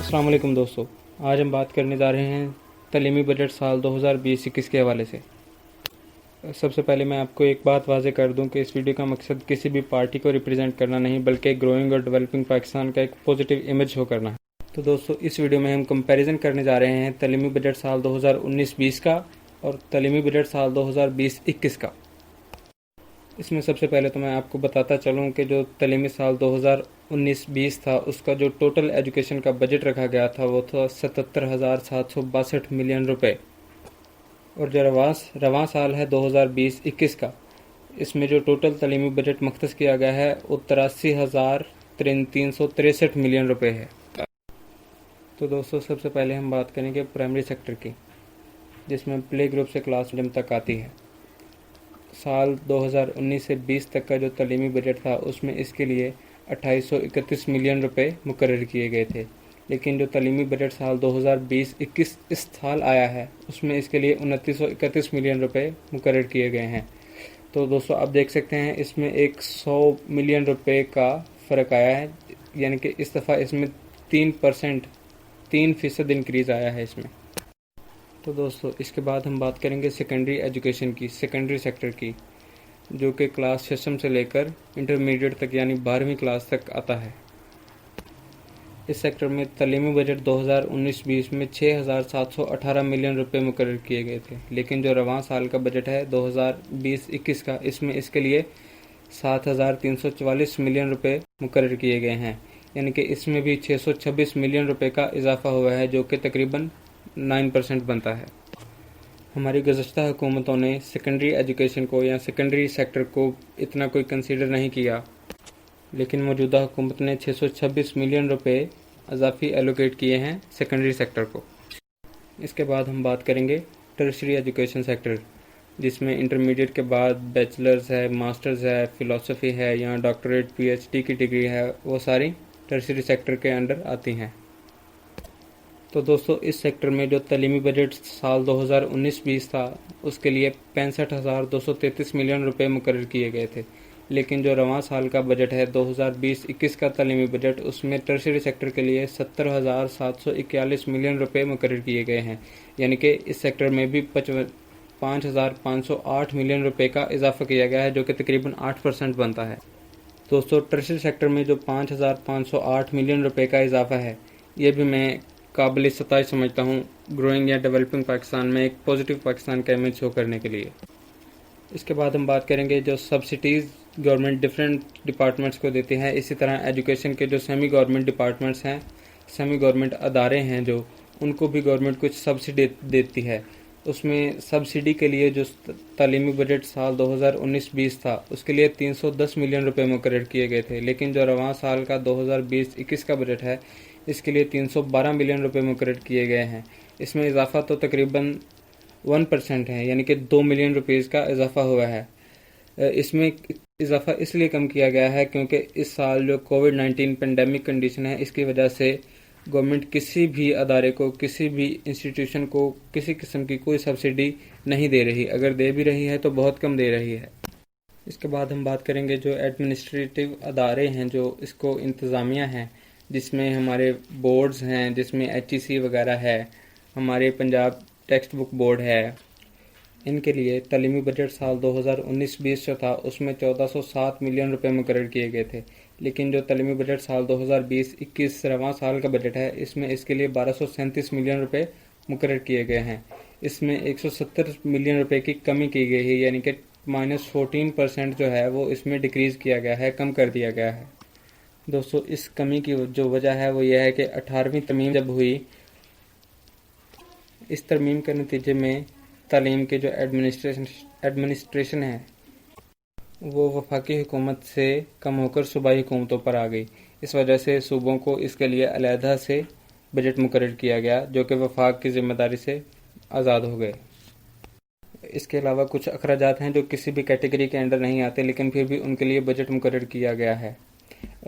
अस्सलाम वालेकुम दोस्तों, आज हम बात करने जा रहे हैं तलीमी बजट साल 2020-21 के हवाले से। सबसे पहले मैं आपको एक बात वाज़ेह कर दूं कि इस वीडियो का मकसद किसी भी पार्टी को रिप्रेजेंट करना नहीं, बल्कि ग्रोइंग और डेवलपिंग पाकिस्तान का एक पॉजिटिव इमेज शो करना है। तो दोस्तों, इस वीडियो में हम कंपैरिजन करने जा रहे हैं तलीमी बजट साल 2019-20 का और तलीमी बजट साल 2020-21 का। इसमें सबसे पहले तो मैं आपको बताता चलूँ कि जो तलीमी साल 2019-20 था, उसका जो टोटल एजुकेशन का बजट रखा गया था वो था 77,762 मिलियन रुपए। और जो रवां साल है 2020-21 का, इसमें जो टोटल तलीमी बजट मख्तस किया गया है वो 83,363 मिलियन रुपए है। तो दोस्तों, सबसे पहले हम बात करेंगे प्राइमरी सेक्टर की, जिसमें प्ले ग्रुप से क्लास 10 तक आती है। साल 2019 से 20 तक का जो तलीमी बजट था, उसमें इसके लिए 2831 मिलियन रुपए मुकर्रर किए गए थे। लेकिन जो तलीमी बजट साल 2020-21 इस साल आया है, उसमें इसके लिए 2931 मिलियन रुपए मुकर्रर किए गए हैं। तो दोस्तों, आप देख सकते हैं इसमें 100 मिलियन रुपए का फ़र्क आया है, यानी कि इस दफ़ा इसमें 3% इंक्रीज़ आया है इसमें। तो दोस्तों, इसके बाद हम बात करेंगे सेकेंडरी एजुकेशन की, सेकेंडरी सेक्टर की, जो कि क्लास 6 से लेकर इंटरमीडिएट तक यानी 12वीं क्लास तक आता है। इस सेक्टर में तलीमी बजट 2019-20 में 6,718 मिलियन रुपए मुकर्रर किए गए थे। लेकिन जो रवां साल का बजट है 2020-21 का, इसमें इसके लिए 7,344 मिलियन रुपए मुकर्रर किए गए हैं, यानी कि इसमें भी 626 मिलियन रुपए का इजाफा हुआ है, जो कि तकरीबन 9% बनता है। हमारी गुज़श्ता हुकूमतों ने सेकेंडरी एजुकेशन को या सेकेंडरी सेक्टर को इतना कोई कंसीडर नहीं किया, लेकिन मौजूदा हुकूमत ने 626 मिलियन रुपए अजाफी एलोकेट किए हैं सेकेंडरी सेक्टर को। इसके बाद हम बात करेंगे टर्शरी एजुकेशन सेक्टर, जिसमें इंटरमीडिएट के बाद बैचलर्स है, मास्टर्स है, फ़िलासफ़ी है या डॉक्टरेट PhD की डिग्री है, वो सारी टर्शरी सेक्टर के अंडर आती हैं। तो दोस्तों, इस सेक्टर में जो तलीमी बजट साल 2019-20 था, उसके लिए 65,233 मिलियन रुपए मुकर्रर किए गए थे। लेकिन जो रवां साल का बजट है 2020-21 का तलीमी बजट, उसमें टर्शरी सेक्टर के लिए 70,741 मिलियन रुपए मुकर्रर किए गए हैं, यानी कि इस सेक्टर में भी 5,508 मिलियन रुपए का इजाफा किया गया है, जो कि तकरीबन 8% बनता है। दोस्तों, टर्शरी सेक्टर में जो 5,508 मिलियन रुपए का इजाफा है, ये भी मैं काबिल सताइश समझता हूँ ग्रोइंग या डेवलपिंग पाकिस्तान में एक पॉजिटिव पाकिस्तान का इमेज शो करने के लिए। इसके बाद हम बात करेंगे जो सब्सिडीज़ गवर्नमेंट डिफरेंट डिपार्टमेंट्स को देती है। इसी तरह एजुकेशन के जो सेमी गवर्नमेंट डिपार्टमेंट्स हैं, सेमी गवर्नमेंट अदारे हैं, जो उनको भी गवर्नमेंट कुछ सब्सिडी देती है। उसमें सब्सिडी के लिए जो तालीमी बजट साल 2019-20 था, उसके लिए 310 मिलियन रुपए मुकर्रर किए गए थे। लेकिन जो रवां साल का 2020-21 का बजट है, इसके लिए 312 मिलियन रुपए मुकर्रर किए गए हैं। इसमें इजाफा तो तकरीबन 1% है, यानी कि 2 मिलियन रुपीज़ का इजाफा हुआ है। इसमें इजाफा इसलिए कम किया गया है क्योंकि इस साल जो कोविड-19 पेंडेमिक कंडीशन है, इसकी वजह से गवर्नमेंट किसी भी अदारे को, किसी भी इंस्टीट्यूशन को किसी किस्म की कोई सब्सिडी नहीं दे रही। अगर दे भी रही है तो बहुत कम दे रही है। इसके बाद हम बात करेंगे जो एडमिनिस्ट्रेटिव अदारे हैं, जो इसको इंतज़ामिया हैं, जिसमें हमारे बोर्ड्स हैं, जिसमें HEC वगैरह है, हमारे पंजाब टेक्स्ट बुक बोर्ड है। इनके लिए तलीमी बजट साल 2019-20 जो था, उसमें 1407 मिलियन रुपए मुकर्रर किए गए थे। लेकिन जो तलीमी बजट साल 2020-21 रवां साल का बजट है, इसमें इसके लिए 1237 मिलियन रुपए मुकर्रर किए गए हैं। इसमें 170 मिलियन रुपए की कमी की गई है, यानी कि -14% जो है वो इसमें डिक्रीज़ किया गया है, कम कर दिया गया है। दोस्तों, इस कमी की जो वजह है वो यह है कि 18वीं तरमीम जब हुई, इस तरमीम के नतीजे में तालीम के जो एडमिनिस्ट्रेशन है वो वफाकी हुकूमत से कम होकर सूबाई हुकूमतों पर आ गई। इस वजह से सूबों को इसके लिए अलहदा से बजट मुकर्रर किया गया, जो कि वफाक की ज़िम्मेदारी से आज़ाद हो गए। इसके अलावा कुछ अखराजात हैं जो किसी भी कैटेगरी के अंडर नहीं आते, लेकिन फिर भी उनके लिए बजट मुकर्रर किया गया है।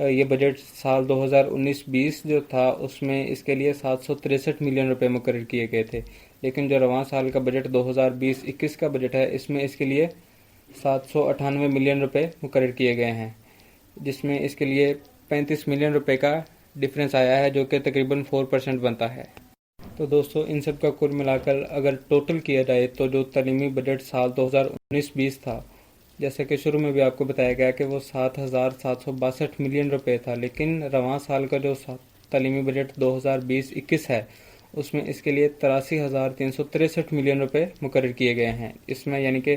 ये बजट साल 2019-20 जो था, उसमें इसके लिए 763 मिलियन रुपए मुकर्रर किए गए थे। लेकिन जो रवां साल का बजट 2020-21 का बजट है, इसमें इसके लिए 798 मिलियन रुपए मुकर्रर किए गए हैं, जिसमें इसके लिए 35 मिलियन रुपए का ڈفرینس آیا ہے جو کہ تقریباً 4% بنتا ہے۔ تو دوستو ان سب کا کل ملا کر اگر ٹوٹل کیا جائے تو جو تعلیمی بجٹ سال 2019-20 تھا، جیسا کہ شروع میں بھی آپ کو بتایا گیا کہ وہ 7,762 ملین روپے تھا، لیکن رواں سال کا جو تعلیمی بجٹ 2020-21 ہے اس میں اس کے لیے 83,363 ملین روپے مقرر کیے گئے ہیں۔ اس میں یعنی کہ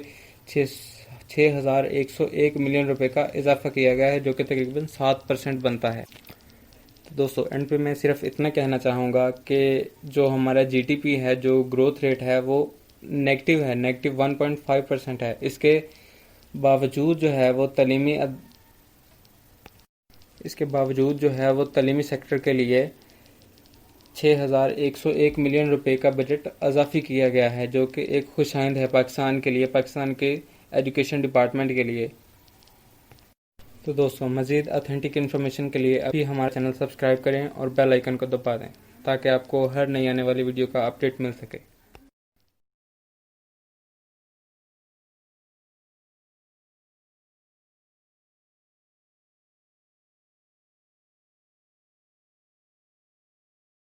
6,101 ملین روپے کا اضافہ کیا گیا ہے جو کہ تقریباً 7% بنتا ہے۔ تو دوستو اینڈ پہ میں صرف اتنا کہنا چاہوں گا کہ جو ہمارا جی ٹی پی ہے، جو گروتھ ریٹ ہے وہ نیگیٹو ہے، نیگیٹو 1.5% ہے۔ اس کے باوجود جو ہے وہ تعلیمی سیکٹر کے لیے 6,101 ملین روپے کا بجٹ اضافی کیا گیا ہے، جو کہ ایک خوش آئند ہے پاکستان کے لیے، پاکستان کے ایجوکیشن ڈپارٹمنٹ کے لیے۔ تو دوستو مزید اتھینٹک انفارمیشن کے لیے ابھی ہمارا چینل سبسکرائب کریں اور بیل آئیکن کو دبا دیں تاکہ آپ کو ہر نئی آنے والی ویڈیو کا اپڈیٹ مل سکے۔